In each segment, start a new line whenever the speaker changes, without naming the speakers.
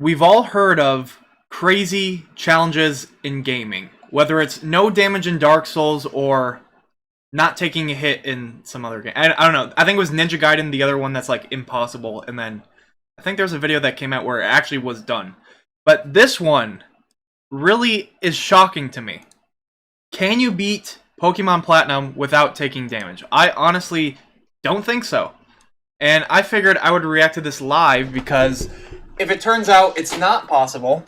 we've all heard of crazy challenges in gaming, whether it's no damage in Dark Souls or not taking a hit in some other game. I don't know. I think it was Ninja Gaiden, the other one that's like impossible, and then I think there's a video that came out where it actually was done. But this one really is shocking to me. Can you beat Pokemon Platinum without taking damage? I honestly don't think so. And I figured I would react to this live because if it turns out it's not possible,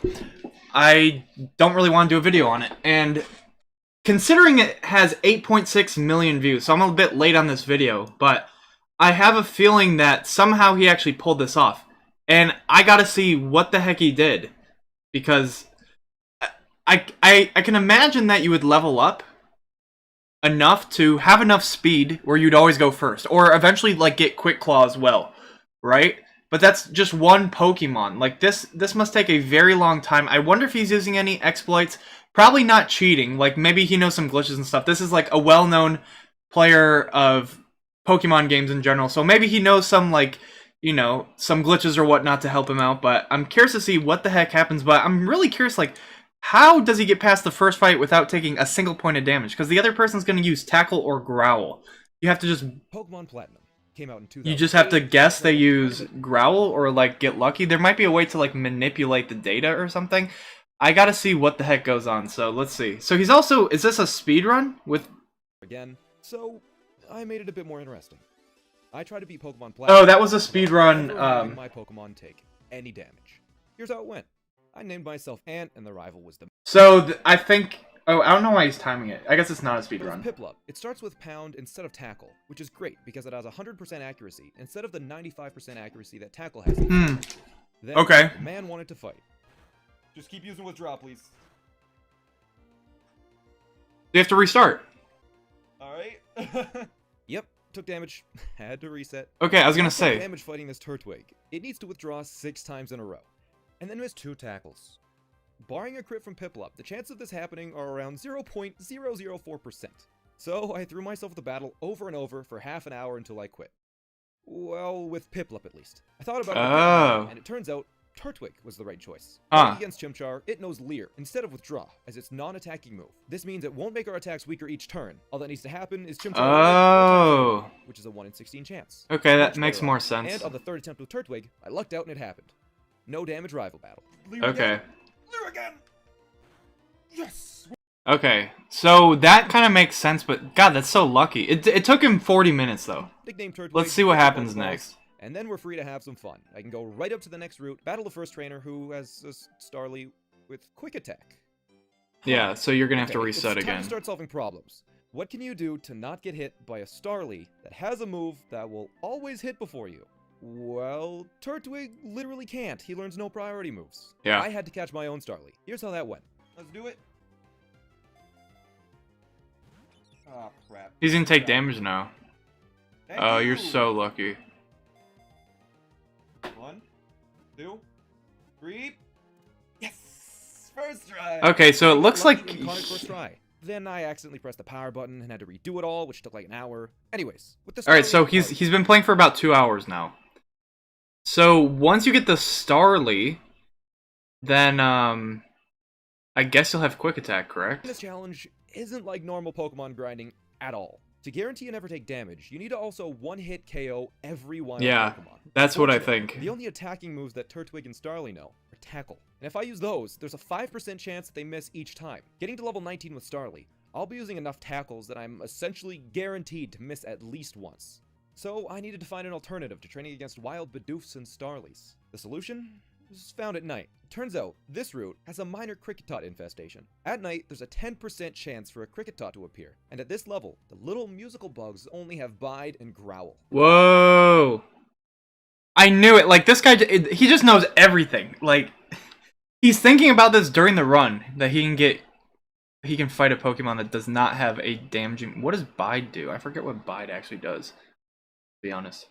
I don't really want to do a video on it. And considering it has 8.6 million views, so I'm a bit late on this video, but I have a feeling that somehow he actually pulled this off. And I gotta see what the heck he did. Because I can imagine that you would level up enough to have enough speed where you'd always go first. Or eventually like get Quick Claw as well, right? But that's just one Pokemon. Like this must take a very long time. I wonder if he's using any exploits. Probably not cheating. Like maybe he knows some glitches and stuff. This is like a well-known player of Pokemon games in general. So maybe he knows some like, you know, some glitches or whatnot to help him out. But I'm curious to see what the heck happens. But I'm really curious, like, how does he get past the first fight without taking a single point of damage? Because the other person's going to use Tackle or Growl. You have to just...
Pokemon Platinum came out in 2008.
You just have to guess they use Growl or, like, get lucky. There might be a way to, like, manipulate the data or something. I gotta see what the heck goes on, so let's see. So he's also... Is this a speedrun? With...
Again, so I made it a bit more interesting. I tried to beat Pokemon Platinum.
Oh, that was a speedrun,
my Pokemon take any damage. Here's how it went. I named myself Ant, and the rival was the...
So, I think... Oh, I don't know why he's timing it. I guess it's not a speedrun.
Piplup. It starts with Pound instead of Tackle, which is great, because it has 100% accuracy, instead of the 95% accuracy that Tackle has. Then,
okay.
The man wanted to fight. Just keep using Withdraw, please.
You have to restart.
Alright. Yep, took damage. Had to reset.
Okay, I was gonna say.
Damage fighting this Turtwig. It needs to withdraw 6 times in a row. And then missed 2 tackles. Barring a crit from Piplup, the chances of this happening are around 0.004%. So I threw myself at the battle over and over for half an hour until I quit. Well, with Piplup at least. I thought about it, and it turns out Turtwig was the right choice. Against Chimchar, it knows Leer instead of Withdraw, as its non-attacking move. This means it won't make our attacks weaker each turn. All that needs to happen is Chimchar, which is a 1 in 16 chance.
Okay, that makes more sense.
And on the 3rd attempt with Turtwig, I lucked out and it happened. No damage rival battle.
Okay.
Leer again! Yes!
Okay, so that kind of makes sense, but god, that's so lucky. It took him 40 minutes, though.
Nickname Turtwig.
Let's see what happens next.
And then we're free to have some fun. I can go right up to the next route, battle the first trainer who has a Starly with Quick Attack.
Yeah, so you're gonna have to reset
it's time
again.
To start solving problems. What can you do to not get hit by a Starly that has a move that will always hit before you? Well, Turtwig literally can't. He learns no priority moves.
Yeah.
I had to catch my own Starly. Here's how that went. Let's do it. Oh, crap.
He's gonna take damage now. Oh, you're so lucky.
1, 2, 3. Yes! First try!
Okay, so it looks like...
First try. Then I accidentally pressed the power button and had to redo it all, which took like an hour. Anyways, with the
Alright, so he's been playing for about 2 hours now. So once you get the Starly, then I guess you'll have Quick Attack, correct?
This challenge isn't like normal Pokemon grinding at all. To guarantee you never take damage, you need to also one-hit KO every wild Pokemon.
That's what I think.
The only attacking moves that Turtwig and Starly know are Tackle. And if I use those, there's a 5% chance that they miss each time. Getting to level 19 with Starly, I'll be using enough tackles that I'm essentially guaranteed to miss at least once. So I needed to find an alternative to training against wild Bidoofs and Starlies. The solution was found at night. Turns out, this route has a minor Kricketot infestation. At night, there's a 10% chance for a Kricketot to appear, and at this level, the little musical bugs only have Bide and Growl.
Whoa! I knew it! Like, this guy, he just knows everything. Like, he's thinking about this during the run, that he can fight a Pokemon that does not have a damaging... What does Bide do? I forget what Bide actually does, to be honest.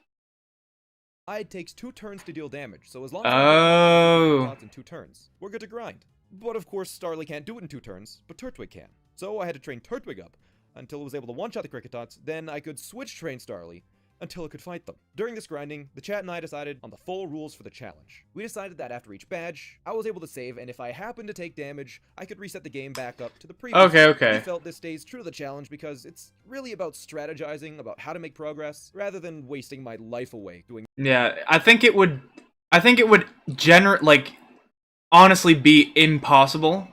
Bide takes 2 turns to deal damage, so as long as I in 2 turns, we're good to grind. But of course, Starly can't do it in 2 turns, but Turtwig can. So I had to train Turtwig up until it was able to one-shot the Cricketots, then I could switch train Starly, until it could fight them. During this grinding, the chat and I decided on the full rules for the challenge. We decided that after each badge, I was able to save, and if I happened to take damage, I could reset the game back up to the previous.
Okay.
We felt this stays true to the challenge because it's really about strategizing about how to make progress rather than wasting my life away doing.
Yeah, I think it would honestly be impossible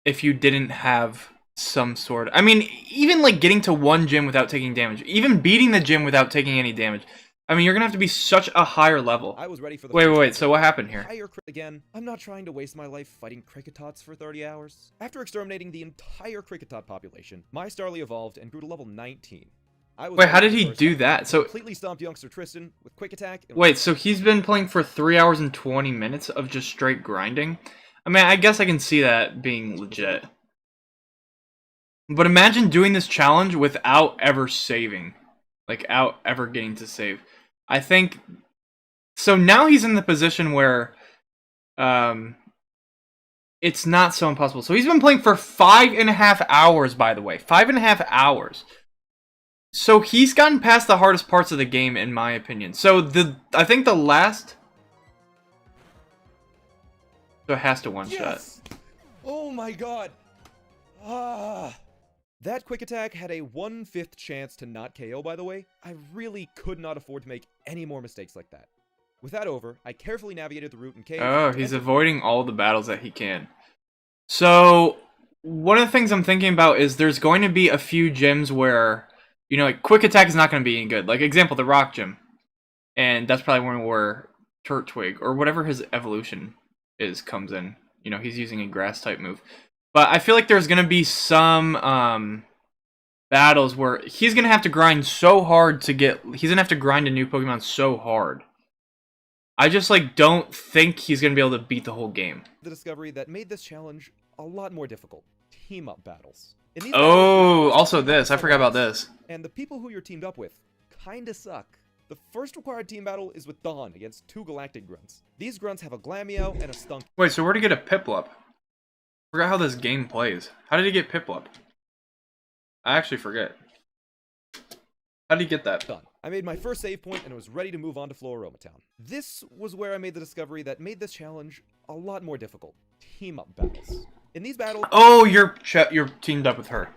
if you didn't have some sort of... I mean, even like getting to one gym without taking damage, even beating the gym without taking any damage. I mean, you're gonna have to be such a higher level.
I was ready for the
wait, so what happened here?
Again, I'm not trying to waste my life fighting Cricketots for 30 hours. After exterminating the entire Cricketot population, my Starly evolved and grew to level 19.
Wait, how did he do that? So
completely stomped youngster Tristan with quick attack.
Wait, so he's been playing for 3 hours and 20 minutes of just straight grinding? I mean, I guess I can see that being legit. But imagine doing this challenge without ever saving. Like, without ever getting to save. I think... So now he's in the position where... it's not so impossible. So he's been playing for 5.5 hours, by the way. 5.5 hours. So he's gotten past the hardest parts of the game, in my opinion. So I think the last... So it has to one-shot.
Oh my god! That quick attack had a 1/5 chance to not KO, by the way. I really could not afford to make any more mistakes like that. With that over, I carefully navigated the route and cave.
Oh, he's avoiding all the battles that he can. So, one of the things I'm thinking about is there's going to be a few gyms where, you know, like, quick attack is not going to be any good. Like, example, the Rock Gym. And that's probably one where Turtwig, or whatever his evolution is, comes in. You know, he's using a grass-type move. But I feel like there's going to be some battles where he's going to have to grind so hard to get... He's going to have to grind a new Pokemon so hard. I just, like, don't think he's going to be able to beat the whole game.
The discovery that made this challenge a lot more difficult. Team-up battles.
Also this. I forgot about this.
And the people who you're teamed up with kinda suck. The first required team battle is with Dawn against 2 Galactic Grunts. These Grunts have a Glameow and a Stunk.
Wait, so where'd he get a Piplup? I forgot how this game plays. How did he get Piplup? I actually forget. How did he get that?
Done. I made my first save point and was ready to move on to Floaroma Town. This was where I made the discovery that made this challenge a lot more difficult. Team-up battles. In these battles...
Oh, you're teamed up with her.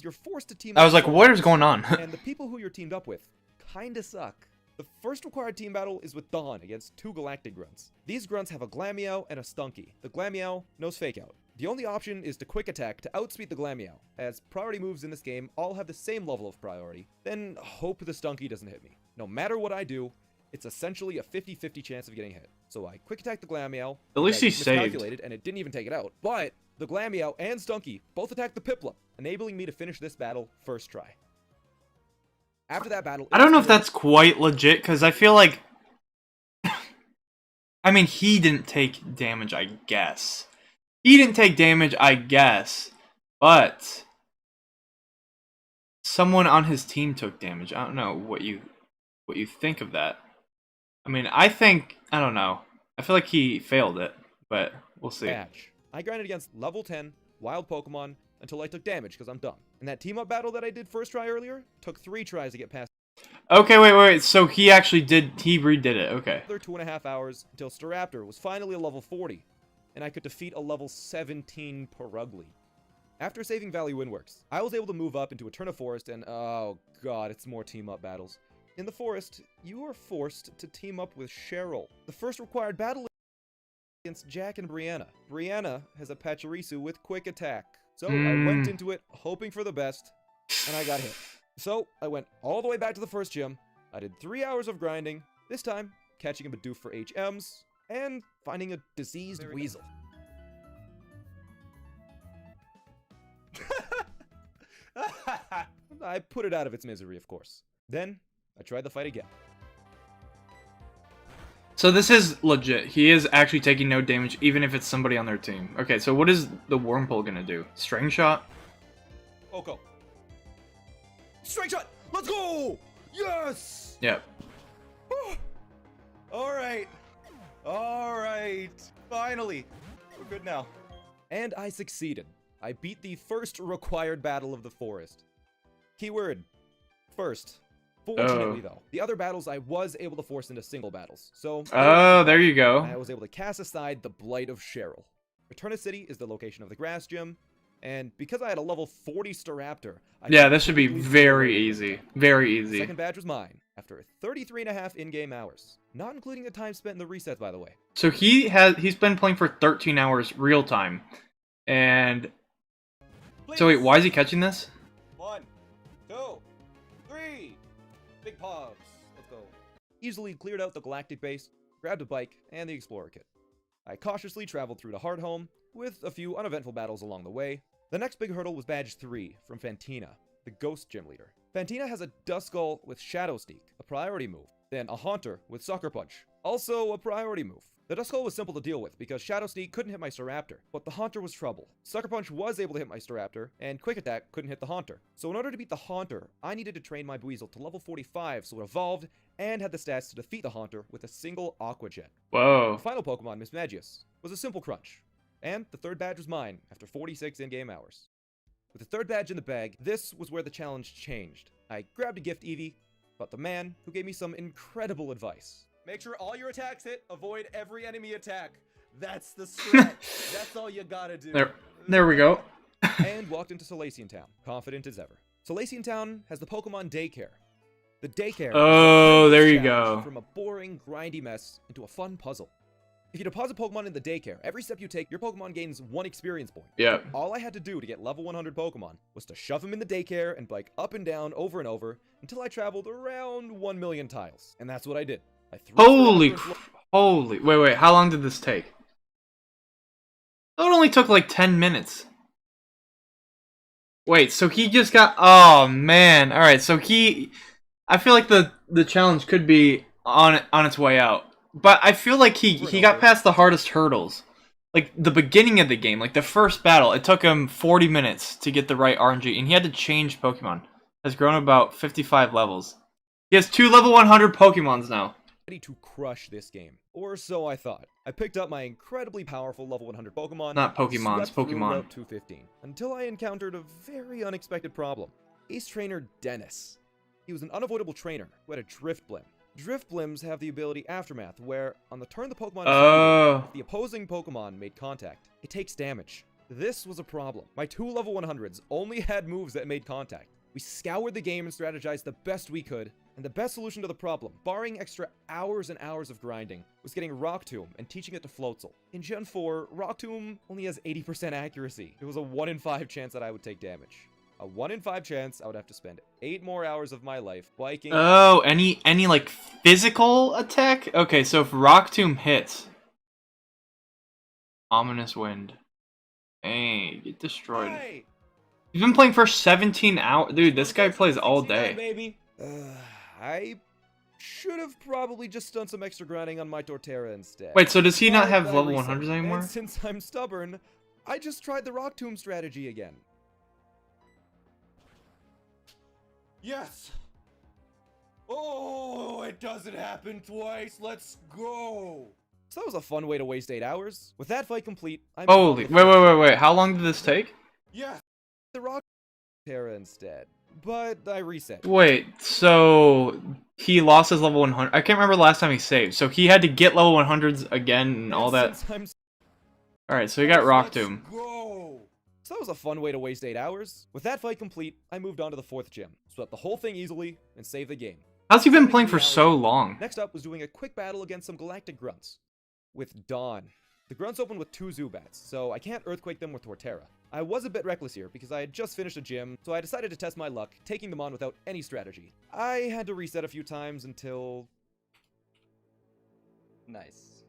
You're forced to team
up. I was like, what is going on?
And the people who you're teamed up with kinda suck. The first required team battle is with Dawn against 2 Galactic Grunts. These Grunts have a Glameow and a Stunky. The Glameow knows Fake Out. The only option is to quick attack to outspeed the Glameow, as priority moves in this game all have the same level of priority, then hope the Stunky doesn't hit me. No matter what I do, it's essentially a 50-50 chance of getting hit. So I quick attack the Glameow.
At least he saved.
Miscalculated, and it didn't even take it out. But the Glameow and Stunky both attacked the Piplup, enabling me to finish this battle first try. After that battle...
I don't know if that's quite legit, because I feel like... I mean, he didn't take damage, I guess. He didn't take damage, I guess. But... someone on his team took damage. I don't know what you think of that. I mean, I don't know. I feel like he failed it, but we'll see.
Badge. I grinded against level 10 wild Pokemon until I took damage because I'm dumb. And that team-up battle that I did first try earlier took 3 tries to get past.
Okay, wait. So he actually redid it. Okay.
Another 2.5 hours until Staraptor was finally a level 40, and I could defeat a level 17 Perugly. After saving Valley Windworks, I was able to move up into Eterna Forest and, oh god, it's more team-up battles. In the forest, you are forced to team up with Cheryl. The first required battle is against Jack and Brianna. Brianna has a Pachirisu with quick attack. So I went into it hoping for the best, and I got hit. So I went all the way back to the first gym. I did 3 hours of grinding, this time catching a Bidoof for HMs, and finding a diseased weasel. I put it out of its misery, of course. Then, I tried the fight again.
So this is legit. He is actually taking no damage, even if it's somebody on their team. Okay, so what is the Wurmple gonna do? String Shot?
Oko. String Shot! Let's go! Yes!
Yep.
Alright. Alright. Finally. We're good now. And I succeeded. I beat the first required battle of the forest. Keyword. First. Fortunately, though, the other battles I was able to force into single battles, so...
Oh, there you go.
I was able to cast aside the Blight of Cheryl. Eterna City is the location of the grass gym, and because I had a level 40 Staraptor...
Yeah, this should be very easy. Very
The
easy.
second badge was mine, after 33.5 in-game hours. Not including the time spent in the resets, by the way.
So he's been playing for 13 hours real time. And... So wait, why is he catching this?
1, 2, 3... Big paws. Let's go. Easily cleared out the Galactic Base, grabbed a bike, and the Explorer Kit. I cautiously traveled through to Hardhome, with a few uneventful battles along the way. The next big hurdle was Badge 3, from Fantina, the Ghost Gym Leader. Fantina has a Duskull with Shadow Sneak, a priority move. Then a Haunter with Sucker Punch, also a priority move. The Duskull was simple to deal with because Shadow Sneak couldn't hit my Staraptor, but the Haunter was trouble. Sucker Punch was able to hit my Staraptor, and Quick Attack couldn't hit the Haunter. So in order to beat the Haunter, I needed to train my Buizel to level 45 so it evolved, and had the stats to defeat the Haunter with a single Aqua Jet.
Whoa.
The final Pokemon, Miss Magius, was a simple crunch. And the third badge was mine, after 46 in-game hours. With the third badge in the bag, this was where the challenge changed. I grabbed a gift Eevee, but the man who gave me some incredible advice. Make sure all your attacks hit, avoid every enemy attack. That's the strat. That's all you gotta do.
There we go.
And walked into Solaceon Town, confident as ever. Solaceon Town has the Pokemon Daycare. The Daycare
Oh, there you
challenge
go.
from a boring, grindy mess into a fun puzzle. If you deposit Pokemon in the Daycare, every step you take, your Pokemon gains 1 experience point.
Yeah.
All I had to do to get level 100 Pokemon was to shove them in the Daycare and bike up and down over and over until I traveled around 1 million tiles. And that's what I did. I threw
Holy. Wait. How long did this take? It only took like 10 minutes. Wait, so he just got... Oh, man. Alright, so I feel like the challenge could be on its way out. But I feel like he got past the hardest hurdles. Like, the beginning of the game, like the first battle, it took him 40 minutes to get the right RNG, and he had to change Pokemon. Has grown about 55 levels. He has 2 level 100 Pokemons now.
Ready to crush this game. Or so I thought. I picked up my incredibly powerful level 100 Pokemon.
Not Pokemons,
swept through
Pokemon.
Route 215, until I encountered a very unexpected problem. Ace Trainer Dennis. He was an unavoidable trainer who had a Drift Blim. Drift Blims have the ability Aftermath, where, on the turn the Pokemon if the opposing Pokemon made contact, it takes damage. This was a problem. My 2 level 100s only had moves that made contact. We scoured the game and strategized the best we could, and the best solution to the problem, barring extra hours and hours of grinding, was getting Rock Tomb and teaching it to Floatzel. In Gen 4, Rock Tomb only has 80% accuracy. It was a 1 in 5 chance that I would take damage. A 1 in 5 chance I would have to spend 8 more hours of my life biking.
Oh, any like physical attack? Okay, so if Rock Tomb hits, Ominous Wind, hey, get destroyed.
Hey!
He's been playing for 17 hours, dude. This guy plays all day.
Baby. I should have probably just done some extra grinding on my Torterra instead.
Wait, so does he not have
But I
level
reset.
100s anymore?
And since I'm stubborn, I just tried the Rock Tomb strategy again. Yes! Oh, it doesn't happen twice. Let's go! So that was a fun way to waste 8 hours. With that fight complete, I'm...
Holy, wait. How long did this take?
Yes! The Rock Terra instead. But I reset.
Wait, so he lost his level 100. I can't remember the last time he saved. So he had to get level 100s again and all that. Alright, so he got Rock Tomb.
So that was a fun way to waste 8 hours. With that fight complete, I moved on to the 4th gym, swept the whole thing easily, and saved the game.
How's he been playing for so long?
Next up was doing a quick battle against some Galactic Grunts. With Dawn. The Grunts opened with 2 Zubats, so I can't Earthquake them with Torterra. I was a bit reckless here, because I had just finished a gym, so I decided to test my luck, taking them on without any strategy. I had to reset a few times until... Nice.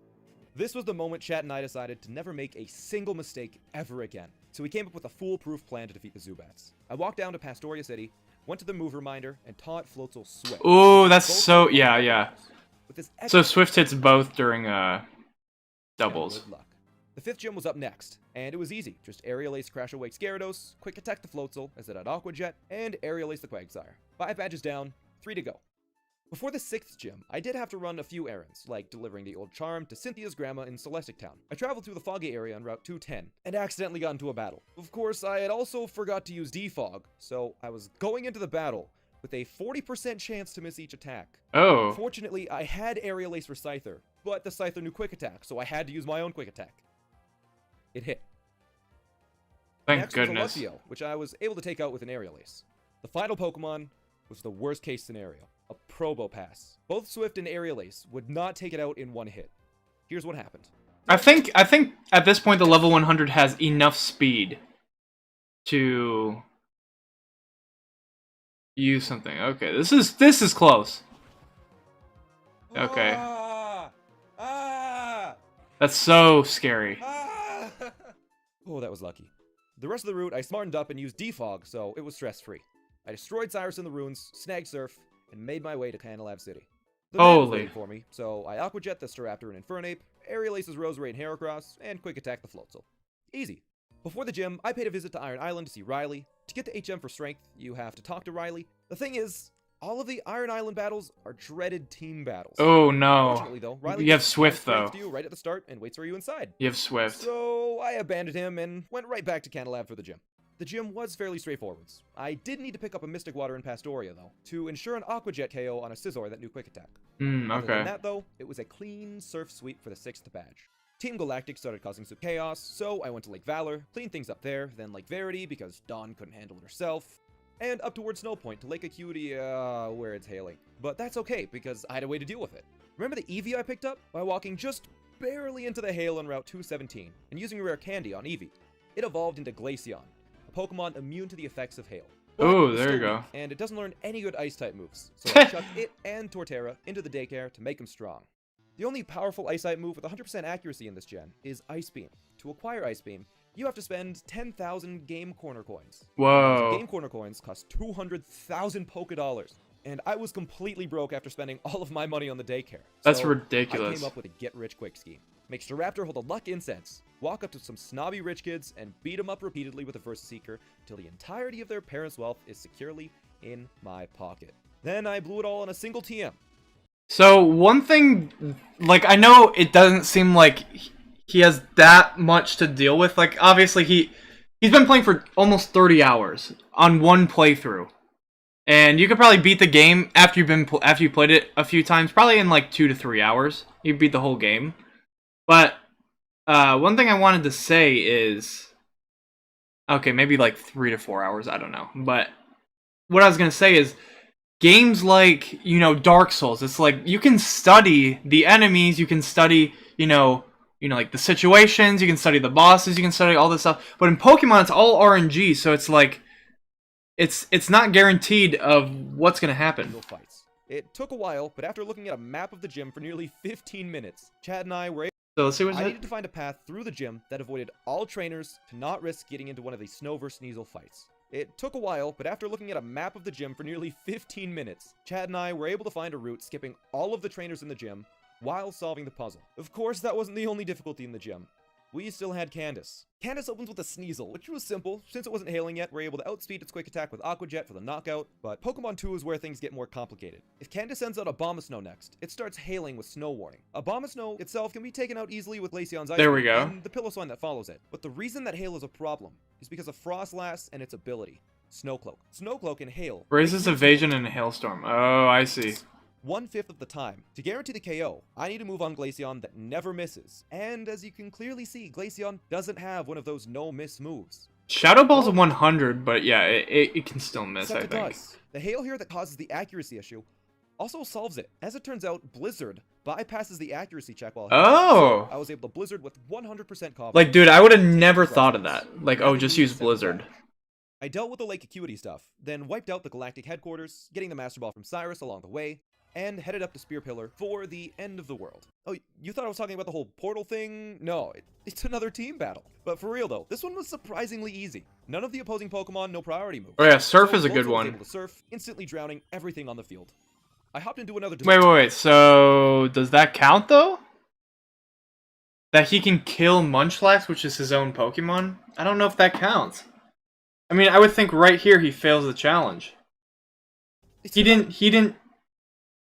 This was the moment Chat and I decided to never make a single mistake ever again. So we came up with a foolproof plan to defeat the Zubats. I walked down to Pastoria City, went to the move reminder, and taught Floatzel Swift.
Ooh, that's so... Yeah.
With this
So Swift hits both during doubles.
Good luck. The 5th gym was up next, and it was easy. Just Aerial Ace Crash Awake Gyarados, Quick Attack the Floatzel as it had Aqua Jet, and Aerial Ace the Quagsire. 5 badges down, 3 to go. Before the 6th gym, I did have to run a few errands, like delivering the old charm to Cynthia's grandma in Celestic Town. I traveled through the foggy area on Route 210, and accidentally got into a battle. Of course, I had also forgot to use Defog, so I was going into the battle, with a 40% chance to miss each attack.
Oh.
Fortunately, I had Aerial Ace for Scyther, but the Scyther knew Quick Attack, so I had to use my own Quick Attack. It hit.
Thank
Next
goodness.
was a Luxio, which I was able to take out with an Aerial Ace. The final Pokemon was the worst case scenario, a Probopass. Both Swift and Aerial Ace would not take it out in one hit. Here's what happened.
I think at this point the level 100 has enough speed to use something. Okay, this is close. Okay. That's so scary.
Oh, that was lucky. The rest of the route I smartened up and used Defog, so it was stress-free. I destroyed Cyrus in the ruins, snagged Surf, and made my way to Canalab City. The man was
Holy.
waiting for me, so I Aqua Jet the Staraptor and Infernape, Aerial Ace's Roserade and Heracross, and Quick Attack the Floatzel. Easy. Before the gym, I paid a visit to Iron Island to see Riley. To get to HM for Strength, you have to talk to Riley. The thing is, all of the Iron Island battles are dreaded team battles.
Oh no.
Fortunately, though, Riley
You have
just
Swift,
comes straight
though.
to you right at the start and waits for you inside.
You have Swift.
So I abandoned him and went right back to Canalab for the gym. The gym was fairly straightforward. I did need to pick up a Mystic Water in Pastoria, though, to ensure an Aqua Jet KO on a Scizor that knew Quick Attack. Other than
Okay.
that, though, it was a clean Surf sweep for the 6th badge. Team Galactic started causing some chaos, so I went to Lake Valor, cleaned things up there, then Lake Verity because Dawn couldn't handle it herself, and up towards Snow Point to Lake Acuity, where it's hailing. But that's okay, because I had a way to deal with it. Remember the Eevee I picked up? By walking just barely into the hail on Route 217, and using a rare candy on Eevee. It evolved into Glaceon, a Pokemon immune to the effects of hail. But
Oh,
it was
there you
still
go.
weak, and it doesn't learn any good Ice-type moves, so I chucked it and Torterra into the daycare to make them strong. The only powerful Ice-type move with 100% accuracy in this gen is Ice Beam. To acquire Ice Beam, you have to spend 10,000 Game Corner coins.
Whoa.
Game Corner coins cost 200,000 Poké Dollars, and I was completely broke after spending all of my money on the daycare.
That's
So
ridiculous.
I came up with a get-rich-quick scheme. Make Staraptor hold a Luck Incense, walk up to some snobby rich kids, and beat them up repeatedly with a Versus Seeker till the entirety of their parents' wealth is securely in my pocket. Then I blew it all on a single TM.
So one thing, like, I know it doesn't seem like he has that much to deal with. Like, obviously he's been playing for almost 30 hours on one playthrough, and you could probably beat the game after you played it a few times, probably in like 2 to 3 hours. You beat the whole game. But one thing I wanted to say is, okay, maybe like 3 to 4 hours. I don't know, but what I was gonna say is, games like, Dark Souls, it's like you can study the enemies, you can study, like the situations, you can study the bosses, you can study all this stuff. But in Pokemon, it's all RNG, so it's like it's not guaranteed of what's gonna happen.
Single fights. It took a while, but after looking at a map of the gym for nearly 15 minutes, Chad and I were
So let's see what's
I
it.
needed to find a path through the gym that avoided all trainers to not risk getting into one of the Snow vs. Sneasel fights. It took a while, but after looking at a map of the gym for nearly 15 minutes, Chad and I were able to find a route skipping all of the trainers in the gym while solving the puzzle. Of course, that wasn't the only difficulty in the gym. We still had Candace. Candace opens with a Sneasel, which was simple. Since it wasn't hailing yet, we're able to outspeed its Quick Attack with Aqua Jet for the knockout, but Pokemon 2 is where things get more complicated. If Candace sends out Abomasnow next, it starts hailing with Snow Warning. Abomasnow itself can be taken out easily with Glaceon's Ice
There we
Beam
go.
and the Pillow Sign that follows it. But the reason that hail is a problem is because of Frostlass and its ability, Snowcloak. Snowcloak and hail
Raises evasion in a hailstorm. Oh, I see.
1/5 of the time. To guarantee the KO, I need to move on Glaceon that never misses. And as you can clearly see, Glaceon doesn't have one of those no-miss moves.
Shadow Ball's a 100, but yeah, it can still miss,
Except
I
it
think.
does. The hail here that causes the accuracy issue also solves it. As it turns out, Blizzard bypasses the accuracy check while hailing.
Oh!
So I was able to Blizzard with 100% confidence.
Like, dude, I would have never thought of that. Like, oh, just use Blizzard.
I dealt with the Lake Acuity stuff, then wiped out the Galactic headquarters, getting the Master Ball from Cyrus along the way, and headed up to Spear Pillar for the end of the world. Oh, you thought I was talking about the whole portal thing? No, it's another team battle. But for real though, this one was surprisingly easy. None of the opposing Pokemon, no priority moves.
Oh yeah, Surf
So
is a good
Voltorb was
one.
able to surf, instantly drowning everything on the field. I hopped into another
Wait, so does that count though? That he can kill Munchlax, which is his own Pokemon? I don't know if that counts. I mean, I would think right here he fails the challenge.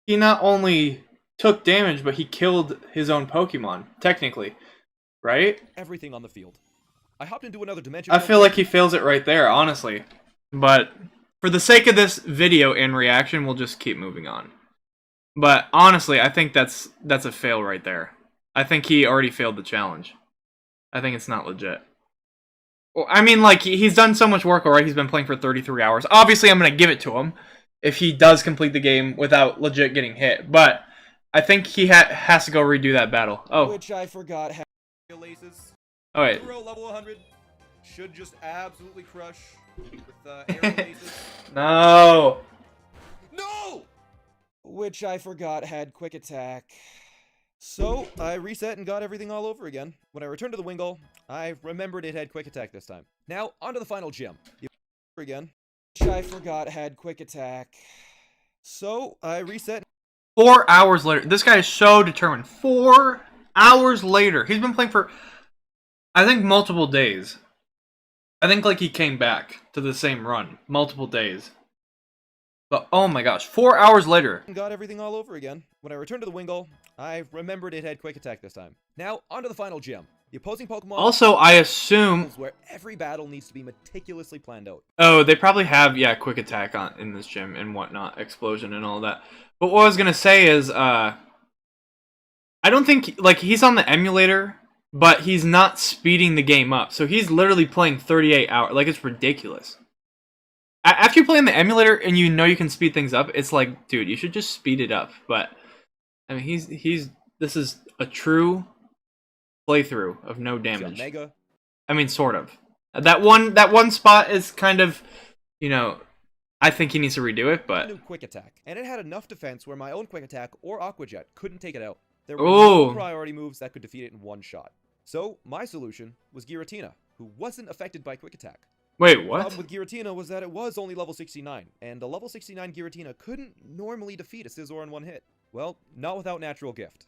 He not only took damage, but he killed his own Pokemon, technically. Right?
everything on the field. I hopped into another dimension.
I feel like he fails it right there, honestly. But for the sake of this video and reaction, we'll just keep moving on. But honestly, I think that's a fail right there. I think he already failed the challenge. I think it's not legit. Well, I mean, like, he's done so much work already. He's been playing for 33 hours. Obviously, I'm going to give it to him if he does complete the game without legit getting hit. But I think he has to go redo that battle. Oh.
Which I forgot had laces.
Oh, wait.
Hero level 100 should just absolutely crush with arrow laces.
No.
No! Which I forgot had quick attack. So, I reset and got everything all over again. When I returned to the Wingull, I remembered it had quick attack this time. Now, onto the final gym. Again. Which I forgot had quick attack. So, I reset.
4 hours later. This guy is so determined. 4 hours later. He's been playing for, I think, multiple days. I think, like, he came back to the same run. Multiple days. But, oh my gosh. 4 hours later.
Got everything all over again. When I returned to the Wingull, I remembered it had quick attack this time. Now, onto the final gym. The opposing Pokemon...
Also, I assume...
where every battle needs to be meticulously planned out.
Oh, they probably have, yeah, quick attack in this gym and whatnot. Explosion and all that. But what I was going to say is, I don't think, like, he's on the emulator, but he's not speeding the game up. So he's literally playing 38 hours. Like, it's ridiculous. After you play on the emulator and you know you can speed things up, it's like, dude, you should just speed it up. But, I mean, this is a true playthrough of no damage.
Mega.
I mean, sort of. That one spot is kind of, you know, I think he needs to redo it, but...
New quick attack. And it had enough defense where my own quick attack or Aqua Jet couldn't take it out. There were no priority moves that could defeat it in one shot. So, my solution was Giratina, who wasn't affected by quick attack.
Wait, what?
The problem with Giratina was that it was only level 69, and a level 69 Giratina couldn't normally defeat a Scizor in one hit. Well, not without Natural Gift.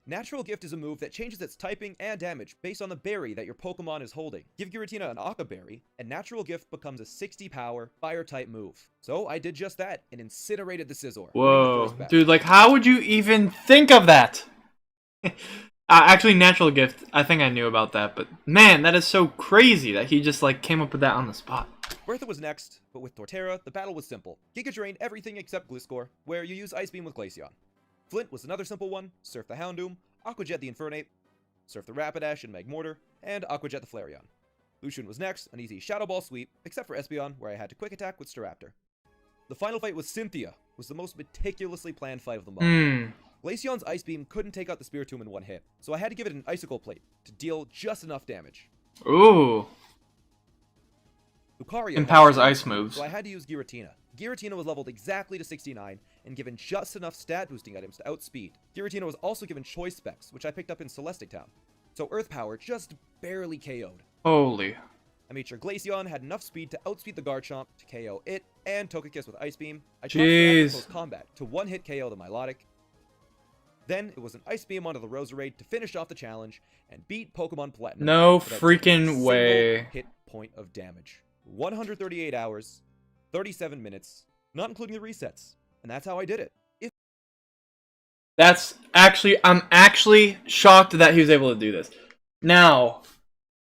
Natural Gift is a move that changes its typing and damage based on the berry that your Pokemon is holding. Give Giratina an Aqua Berry, and Natural Gift becomes a 60 power Fire-type move. So I did just that, and incinerated the Scizor.
Whoa, dude, like, how would you even think of that? Actually, Natural Gift, I think I knew about that, but man, that is so crazy that he just, like, came up with that on the spot.
Bertha was next, but with Torterra, the battle was simple. Giga Drain everything except Gliscor, where you use Ice Beam with Glaceon. Flint was another simple one, Surf the Houndoom, Aqua Jet the Infernape, Surf the Rapidash and Magmortar, and Aqua Jet the Flareon. Lucian was next, an easy Shadow Ball sweep, except for Espeon, where I had to quick attack with Staraptor. The final fight with Cynthia was the most meticulously planned fight of them all. Glaceon's Ice Beam couldn't take out the Spiritomb in one hit, so I had to give it an Icicle Plate to deal just enough damage.
Ooh.
Lucario
empowers ice moves.
So I had to use Giratina. Giratina was leveled exactly to 69 and given just enough stat boosting items to outspeed. Giratina was also given choice specs, which I picked up in Celestic Town. So Earth Power just barely KO'd.
Holy.
I made sure Glaceon had enough speed to outspeed the Garchomp to KO it and Togekiss with Ice Beam. I transferred close combat to one-hit KO the Milotic. Then it was an Ice Beam onto the Roserade to finish off the challenge and beat Pokemon Platinum.
No freaking way.
Hit point of damage. 138 hours, 37 minutes, not including the resets. And that's how I did it.
I'm actually shocked that he was able to do this. Now,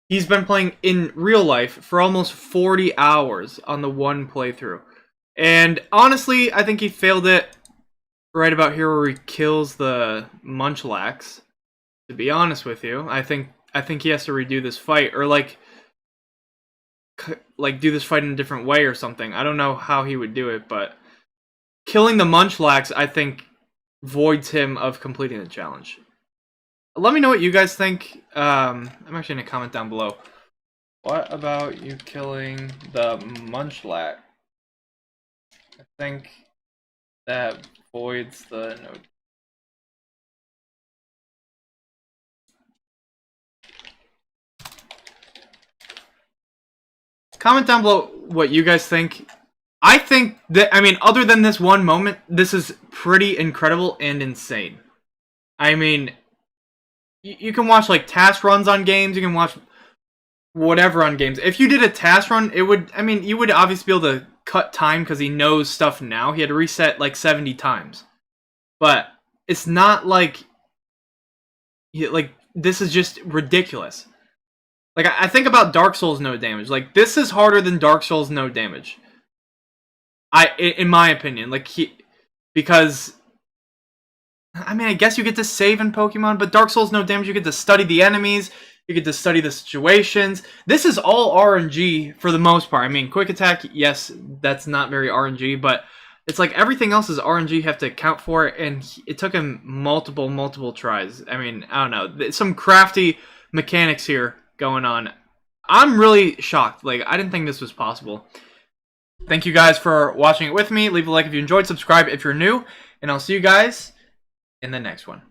he's been playing in real life for almost 40 hours on the one playthrough. And honestly, I think he failed it right about here where he kills the Munchlax. To be honest with you, I think he has to redo this fight, or like do this fight in a different way or something. I don't know how he would do it, but killing the Munchlax, I think, voids him of completing the challenge. Let me know what you guys think. I'm actually gonna comment down below. What about you killing the Munchlax? I think that voids the node. Comment down below what you guys think. I think that, I mean, other than this one moment, this is pretty incredible and insane. I mean, you can watch, like, task runs on games, you can watch whatever on games. If you did a task run, it would, I mean, you would obviously be able to cut time because he knows stuff now. He had to reset, like, 70 times. But it's not like, this is just ridiculous. Like, I think about Dark Souls no damage. Like, this is harder than Dark Souls no damage. In my opinion, like because I mean, I guess you get to save in Pokemon, but Dark Souls no damage. You get to study the enemies. You get to study the situations. This is all RNG for the most part. I mean, Quick Attack, yes, that's not very RNG, but it's like everything else is RNG. You have to account for it, and it took him multiple tries. I mean, I don't know. Some crafty mechanics here going on. I'm really shocked. Like, I didn't think this was possible. Thank you guys for watching it with me. Leave a like if you enjoyed. Subscribe if you're new. And I'll see you guys in the next one.